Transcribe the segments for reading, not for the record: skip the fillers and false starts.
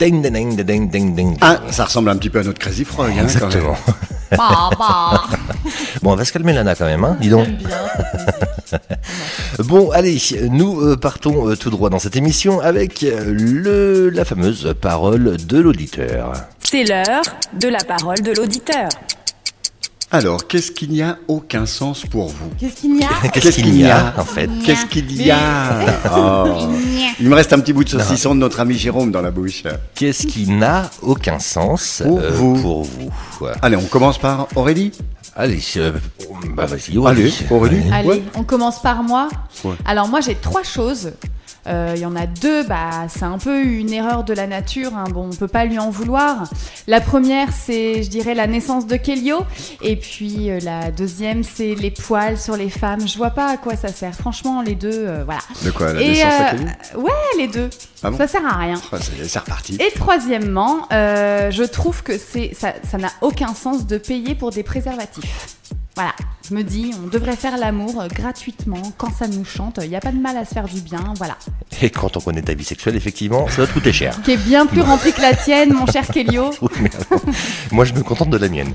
Ding, ding, ding, ding, ding, ding. Ah, ça ressemble un petit peu à notre Crazy Frog. Hein, Exactement. Bah. Bon, on va se calmer Lana quand même, hein, dis donc. J'aime bien. Bon, allez, nous partons tout droit dans cette émission avec la fameuse parole de l'auditeur. C'est l'heure de la parole de l'auditeur. Alors, qu'est-ce qu'il n'y a aucun sens pour vous? Qu'est-ce qu'il y a? Qu'est-ce qu'il y a, en fait? Qu'est-ce qu'il y a? Oh. Il me reste un petit bout de saucisson de notre ami Jérôme dans la bouche. Qu'est-ce qui n'a aucun sens pour vous? Allez, on commence par Aurélie. Allez, bah vas-y, Aurélie. Allez, Aurélie. Allez, Ouais. on commence par moi. Ouais. Alors moi j'ai 3 choses. Il y en a 2, c'est un peu une erreur de la nature, hein. Bon, on peut pas lui en vouloir. La première, c'est, je dirais, la naissance de Kélio. Et puis la deuxième, c'est les poils sur les femmes. Je vois pas à quoi ça sert. Franchement, les deux, voilà. De quoi, la naissance de Kélio? Ouais, les deux. Ah bon? Ça sert à rien. Ah, c'est reparti. Et troisièmement, je trouve que ça n'a aucun sens de payer pour des préservatifs. Voilà, je me dis, on devrait faire l'amour gratuitement quand ça nous chante. Il n'y a pas de mal à se faire du bien, voilà. Et quand on connaît ta vie sexuelle, effectivement, ça va te coûter cher. Qui est bien plus remplie que la tienne, mon cher Kélio. Oui, mais alors, moi, je me contente de la mienne.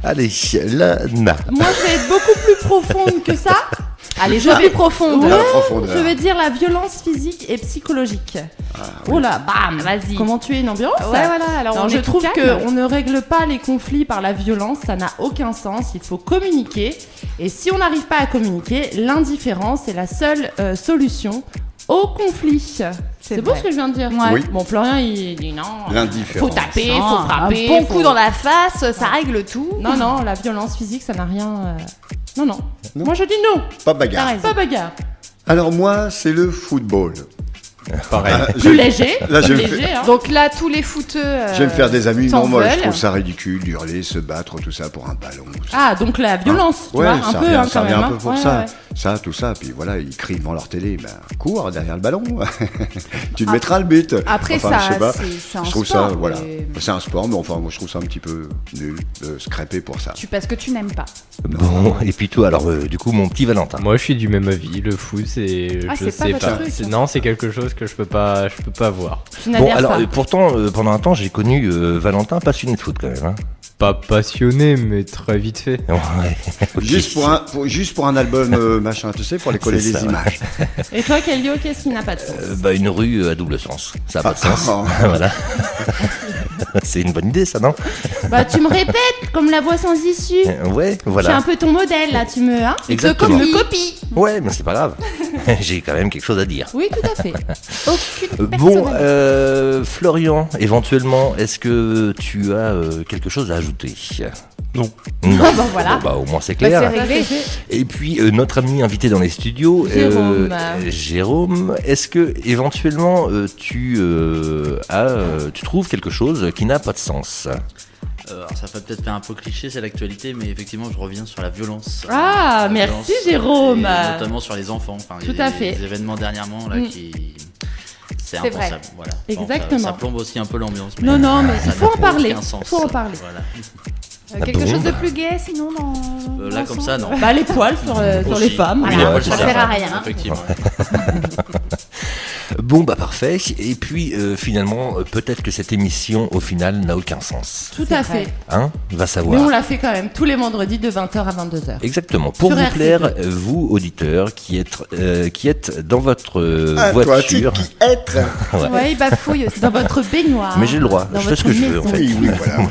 Allez, Lana. Moi, je vais être beaucoup plus profonde que ça. Allez, je vais profonde. Ouais, profondeur. je vais dire la violence physique et psychologique. Oh là, bam, Vas-y. comment tuer une ambiance? Ouais, voilà, alors on je est tout trouve calme. qu'on ne règle pas les conflits par la violence, ça n'a aucun sens, il faut communiquer. Et si on n'arrive pas à communiquer, l'indifférence est la seule solution au conflit. C'est beau vrai. ce que je viens de dire? Ouais. Oui. Bon, Florian, il dit non. L'indifférence. Faut taper, Non, faut frapper. un bon faut- coup dans la face, ça règle tout. Non, non, la violence physique, ça n'a rien. Non, non, Non. Moi, je dis non. Pas T'as bagarre. raison. Pas bagarre. Alors moi, c'est le football. Pareil. Plus léger. Là, je plus vais léger, hein. Donc là, tous les footeux. Je vais me faire des amis. t'en Non, moi, je veulent. trouve ça ridicule d'hurler, se battre, tout ça pour un ballon. Ah, donc la violence, tu Ouais, vois, un ça peu, revient, hein, ça quand revient même. un peu hein. pour Ouais, ça. ouais. Ça, tout ça. Puis voilà, ils crient devant leur télé. Ben, cours derrière le ballon. Tu te mettras le but. Après, Enfin, ça, je sais pas. c'est un Je trouve sport, ça, voilà. mais- C'est un sport, mais enfin, moi, je trouve ça un petit peu nul de scraper pour ça. Parce que tu n'aimes pas. Bon, et puis toi, alors, du coup, mon petit Valentin. Moi, je suis du même avis. Le foot, c'est, Ah, je c'est pas sais votre pas. truc, hein. Non, c'est quelque chose que je peux pas voir. Je Bon, n'adhère alors, pas. pourtant, pendant un temps, j'ai connu Valentin passionné de foot quand même. Hein. Pas passionné, mais très vite fait. Ouais. Ok. Juste pour un album machin, tu sais, pour les coller C'est les ça, images. Et toi, Kélio, qu'est-ce qui n'a pas de sens? Bah, une rue à double sens. Ça n'a pas de sens. Oh. Voilà. C'est une bonne idée, ça, non? Bah, tu me répètes, comme la voix sans issue. Ouais, Je suis voilà. un peu ton modèle, là, tu me, hein? Exactement. Tu me copies. Ouais, mais c'est pas grave. J'ai quand même quelque chose à dire. Oui, tout à fait. Aucune Bon, personnalité. Florian, éventuellement, est-ce que tu as quelque chose à ajouter? Non. Non. Ah, bah, voilà. Bon, bah, au moins c'est Bah, clair. c'est réglé. Et puis notre ami invité dans les studios, Jérôme, est-ce que éventuellement tu trouves quelque chose qui n'a pas de sens? Alors ça fait peut-être faire un peu cliché, c'est l'actualité, mais effectivement je reviens sur la violence. Ah, La merci, violence, Jérôme. et notamment sur les enfants. Enfin, Tout il y a à fait. des événements dernièrement là qui... C'est C'est vrai. impensable. Voilà. Exactement. Ça plombe aussi un peu l'ambiance. Non, non, mais ça il faut n'a en parler. aucun sens. Faut en parler. Voilà. Quelque bon, chose de bah. plus gai, sinon, dans. Là comme ça, non. Bah, les poils sur Aussi. les femmes. Oui, Voilà, les poils ça sur les sert à femmes, rien. Effectivement. Bon, bah parfait. Et puis finalement, peut-être que cette émission, au final, n'a aucun sens. Tout C'est à vrai. fait. Hein? Va Mais savoir. on l'a fait quand même tous les vendredis de 20h à 22h. Exactement. Pour Sur vous RCP. plaire, vous, auditeurs, qui êtes dans votre Ah, toi, voiture. tu qui être. Ouais, il bafouille aussi. Dans votre baignoire. Mais j'ai le droit. Dans Je fais ce que votre je veux, en maison. fait. Oui, oui, voilà. Moi,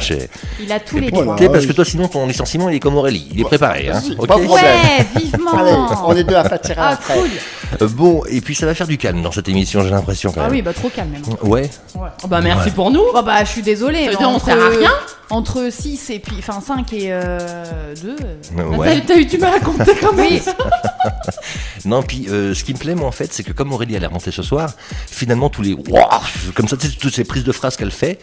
Il a tous les Et puis, droits. Voilà. tu sais, parce que toi, sinon, ton licenciement, il est comme Aurélie. Il est préparé. Hein, ok Pas de problème. Ouais, vivement. Allez, on est deux à pâtir Ah, après. cool. Bon, et puis ça va faire du calme dans cette émission, j'ai l'impression quand Ah même. oui, bah trop calme même. Ouais. Oh, bah, merci pour nous. Oh bah je suis désolée. Ça veut mais dire on sert à rien. Entre 6 et puis enfin 5 et 2. Ouais. T'as eu du mal à compter quand même. Oui. Non, puis ce qui me plaît, moi, en fait, c'est que comme Aurélie a l'air montée ce soir, finalement, tous les Wouah comme ça, tu sais, toutes ces prises de phrases qu'elle fait,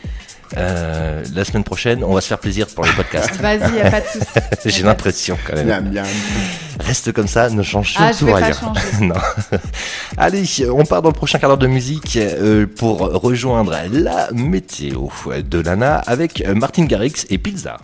la semaine prochaine, on va se faire plaisir pour les podcasts. Vas-y, y a pas de souci. J'ai l'impression quand même. Bien, bien. Reste comme ça, ne change Ah, surtout je vais pas rien. changer. Non. Allez, on part dans le prochain quart d'heure de musique pour rejoindre la météo de Lana avec Martin Garrix et Pizza.